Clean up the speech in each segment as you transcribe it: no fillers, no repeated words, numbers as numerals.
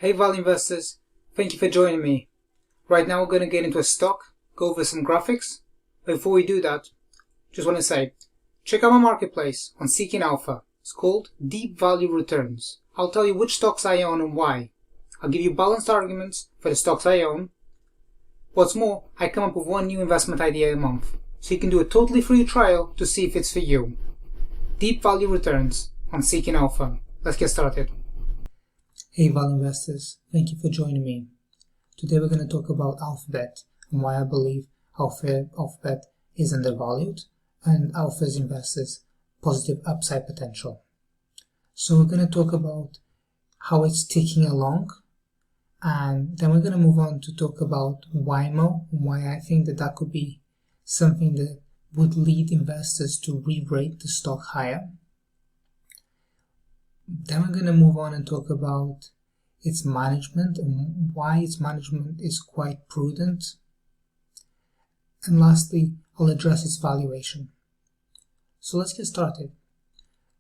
Hey value investors, thank you for joining me. Right now we're going to get into a stock, go over some graphics. Before we do that, just want to say, check out my marketplace on Seeking Alpha. It's called Deep Value Returns. I'll tell you which stocks I own and why. I'll give you balanced arguments for the stocks I own. What's more, I come up with one new investment idea a month, so you can do a totally free trial to see if it's for you. Deep Value Returns on Seeking Alpha. Let's get started. Hey value investors, thank you for joining me. Today we're going to talk about Alphabet and why I believe Alphabet is undervalued and offers investors positive upside potential. So we're going to talk about how it's ticking along, and then we're going to move on to talk about Waymo and why I think that could be something that would lead investors to re-rate the stock higher. Then we're going to move on and talk about its management and why its management is quite prudent. And lastly, I'll address its valuation. So let's get started.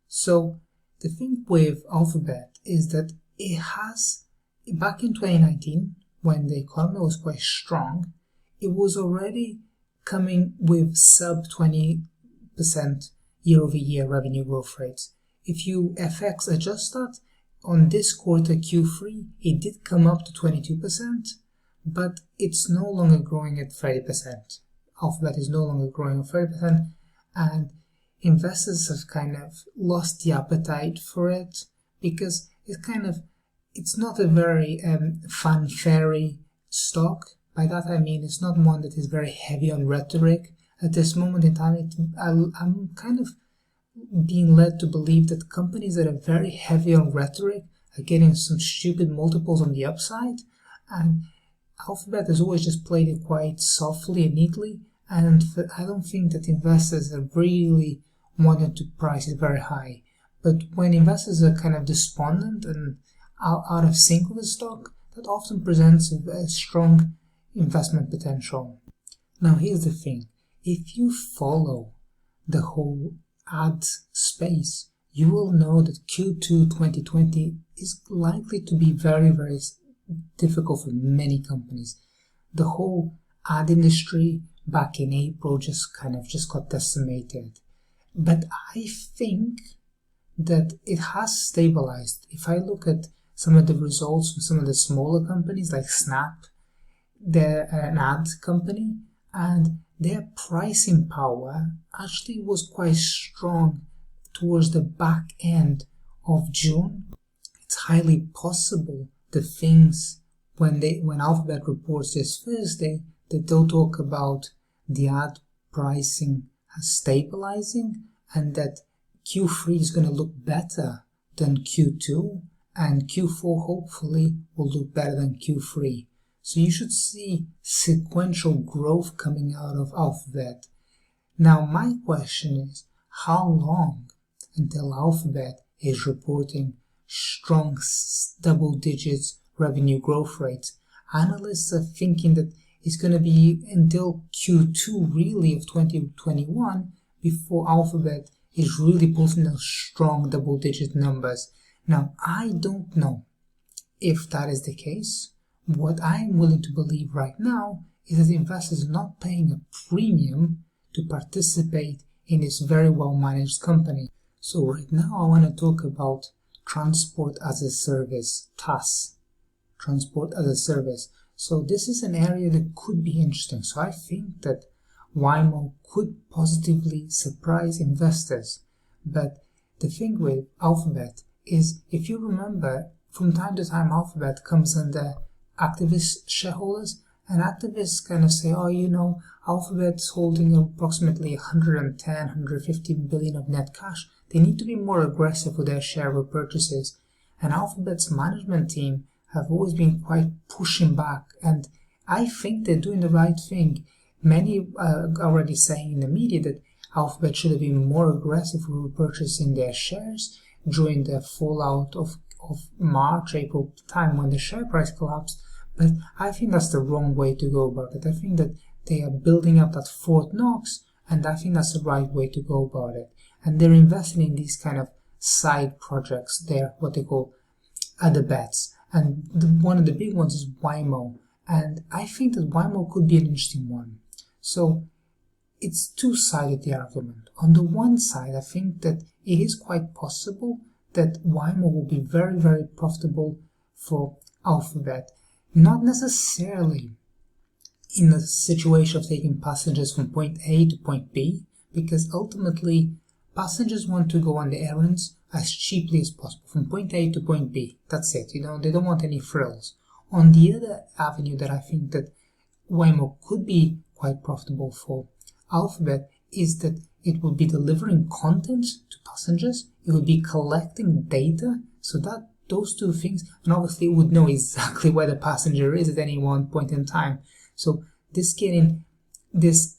So the thing with Alphabet is that it has, back in 2019, when the economy was quite strong, it was already coming with sub 20% year-over-year revenue growth rates. If you FX adjust that, on this quarter Q3, it did come up to 22%, but it's no longer growing at 30%. Alphabet is no longer growing at 30%, and investors have kind of lost the appetite for it because it's not a very fanfare stock. By that I mean it's not one that is very heavy on rhetoric. At this moment in time, I'm kind of being led to believe that companies that are very heavy on rhetoric are getting some stupid multiples on the upside, and Alphabet has always just played it quite softly and neatly, and I don't think that investors have really wanted to price it very high. But when investors are kind of despondent and out of sync with the stock, that often presents a strong investment potential. Now here's the thing, if you follow the whole ad space, you will know that Q2 2020 is likely to be very, very difficult for many companies. The whole ad industry back in April just got decimated. But I think that it has stabilized. If I look at some of the results from some of the smaller companies like Snap, they're an ad company, and their pricing power actually was quite strong towards the back end of June. It's highly possible that when Alphabet reports this Thursday, that they'll talk about the ad pricing stabilizing and that Q3 is going to look better than Q2 and Q4 hopefully will look better than Q3. So you should see sequential growth coming out of Alphabet. Now my question is, how long until Alphabet is reporting strong double digits revenue growth rates? Analysts are thinking that it's going to be until Q2 really of 2021 before Alphabet is really posting those strong double digit numbers. Now I don't know if that is the case. What I am willing to believe right now is that investors are not paying a premium to participate in this very well managed company. So right now I want to talk about Transport as a Service, TaaS. Transport as a Service. So this is an area that could be interesting. So I think that Waymo could positively surprise investors. But the thing with Alphabet is, if you remember, from time to time Alphabet comes under activist shareholders, and activists kind of say, Alphabet's holding approximately 150 billion of net cash. They need to be more aggressive with their share repurchases. And Alphabet's management team have always been quite pushing back, and I think they're doing the right thing. Many are already saying in the media that Alphabet should have been more aggressive with repurchasing their shares during the fallout of March, April time when the share price collapsed. But I think that's the wrong way to go about it. I think that they are building up that Fort Knox, and I think that's the right way to go about it. And they're investing in these kind of side projects. They're what they call other bets. And one of the big ones is Waymo. And I think that Waymo could be an interesting one. So it's two-sided, the argument. On the one side, I think that it is quite possible that Waymo will be very, very profitable for Alphabet. Not necessarily in the situation of taking passengers from point A to point B, because ultimately passengers want to go on the errands as cheaply as possible from point A to point B. That's it. They don't want any frills. On the other avenue that I think that Waymo could be quite profitable for Alphabet is that it will be delivering content to passengers. It will be collecting data, so that those two things, and obviously it would know exactly where the passenger is at any one point in time. So this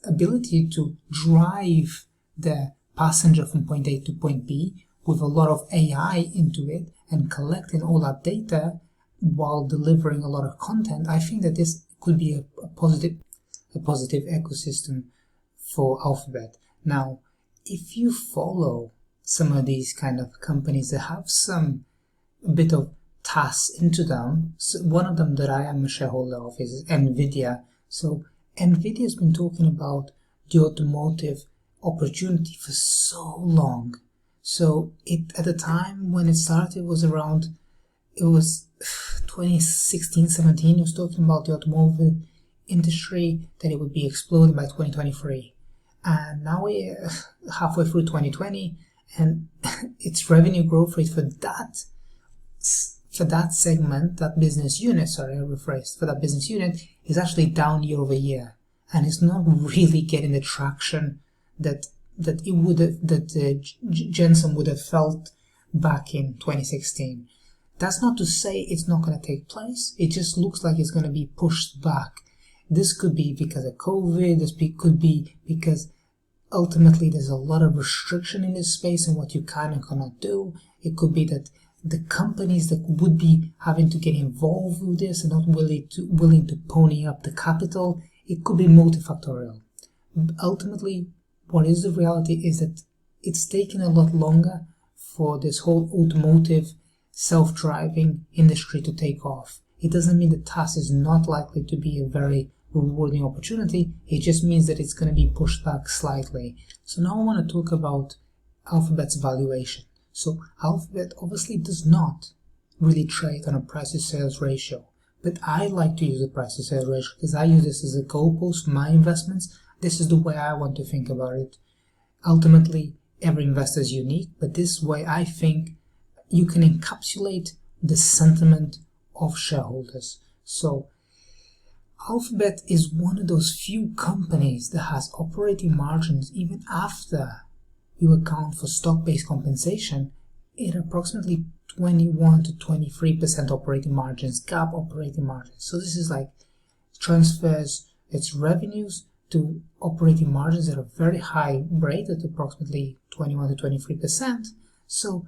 ability to drive the passenger from point A to point B with a lot of AI into it and collecting all that data while delivering a lot of content, I think that this could be a positive ecosystem for Alphabet. Now, if you follow some of these kind of companies that have a bit of TAS into them, so one of them that I am a shareholder of is NVIDIA. So NVIDIA has been talking about the automotive opportunity for so long. So at the time when it started, it was 2016-17, it was talking about the automobile industry, that it would be exploding by 2023. And now we're halfway through 2020, and its revenue growth rate for that segment, that business unit, is actually down year over year, and it's not really getting the traction that Jensen would have felt back in 2016. That's not to say it's not going to take place. It just looks like it's going to be pushed back. This could be because of COVID. This could be because ultimately there's a lot of restriction in this space and what you can and cannot do. It could be that the companies that would be having to get involved with this are not willing to pony up the capital. It could be multifactorial. Ultimately, what is the reality is that it's taken a lot longer for this whole automotive self-driving industry to take off. It doesn't mean that TAS is not likely to be a very rewarding opportunity. It just means that it's going to be pushed back slightly. So now I want to talk about Alphabet's valuation. So Alphabet obviously does not really trade on a price to sales ratio, but I like to use a price to sales ratio because I use this as a goalpost for my investments. This is the way I want to think about it. Ultimately, every investor is unique, but this way I think you can encapsulate the sentiment of shareholders. So Alphabet is one of those few companies that has operating margins even after you account for stock-based compensation at approximately 21 to 23% operating margins, GAAP operating margins. So this is like transfers its revenues to operating margins at a very high rate at approximately 21 to 23%. So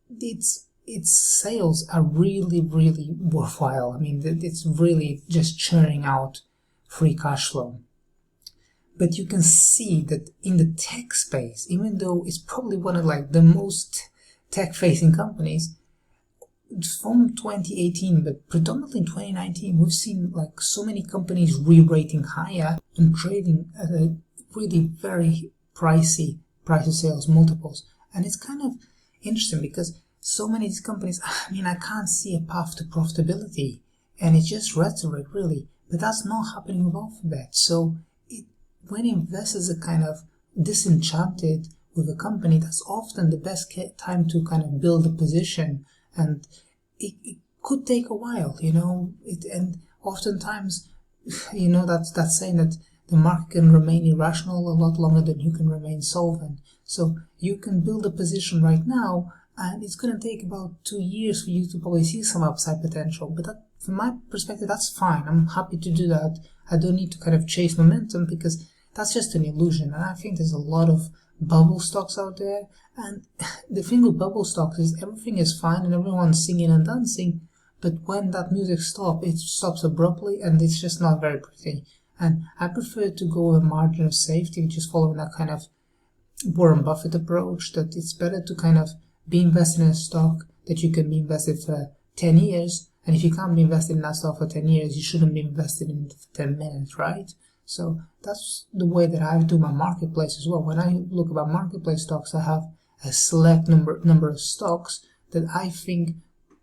its sales are really, really worthwhile. I mean, it's really just churning out free cash flow. But you can see that in the tech space, even though it's probably one of like the most tech-facing companies, from 2018, but predominantly in 2019, we've seen like so many companies re-rating higher and trading at a really very pricey price to sales multiples. And it's kind of interesting because so many of these companies, I mean, I can't see a path to profitability, and it's just rhetoric really, but that's not happening with Alphabet. So when investors are kind of disenchanted with a company, that's often the best time to kind of build a position, and it could take a while, and oftentimes, that's saying that the market can remain irrational a lot longer than you can remain solvent. So you can build a position right now, and it's going to take about 2 years for you to probably see some upside potential. But that, from my perspective, that's fine. I'm happy to do that. I don't need to kind of chase momentum because that's just an illusion. And I think there's a lot of bubble stocks out there. And the thing with bubble stocks is everything is fine and everyone's singing and dancing. But when that music stops, it stops abruptly and it's just not very pretty. And I prefer to go with a margin of safety, just following that kind of Warren Buffett approach, that it's better to kind of be invested in a stock that you can be invested for 10 years And if you can't be invested in that stock for 10 years, you shouldn't be invested in it for 10 minutes, right? So that's the way that I do my marketplace as well. When I look about marketplace stocks, I have a select number of stocks that I think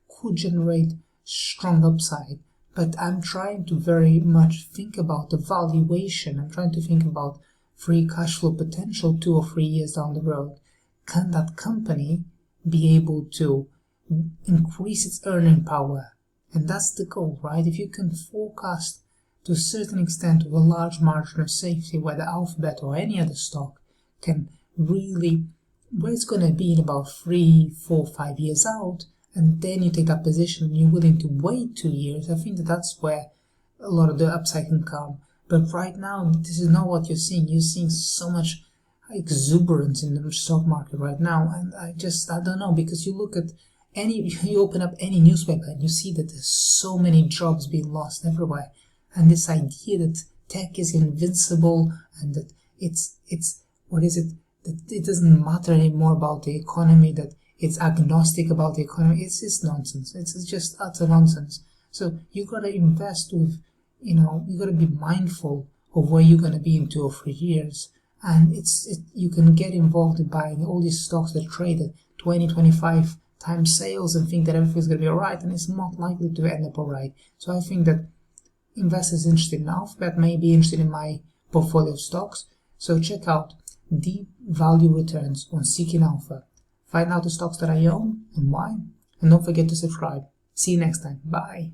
could generate strong upside. But I'm trying to very much think about the valuation. I'm trying to think about free cash flow potential 2 or 3 years down the road. Can that company be able to increase its earning power? And that's the goal, right? If you can forecast to a certain extent with a large margin of safety where the Alphabet or any other stock can really, where it's going to be in about 3, 4, 5 years out, and then you take that position and you're willing to wait 2 years, I think that that's where a lot of the upside can come. But right now, this is not what you're seeing. You're seeing so much exuberance in the stock market right now, and I don't know, because you look at you open up any newspaper and you see that there's so many jobs being lost everywhere, and this idea that tech is invincible and that it's what is it, that it doesn't matter anymore about the economy, that it's agnostic about the economy, it's just nonsense. It's just utter nonsense. So you gotta invest with, you gotta be mindful of where you're gonna be in 2 or 3 years, and you can get involved in buying all these stocks that trade at 20, 25 times sales and think that everything's going to be alright, and it's not likely to end up alright. So I think that investors interested in Alphabet may be interested in my portfolio of stocks. So check out Deep Value Returns on Seeking Alpha. Find out the stocks that I own and why, and don't forget to subscribe. See you next time. Bye.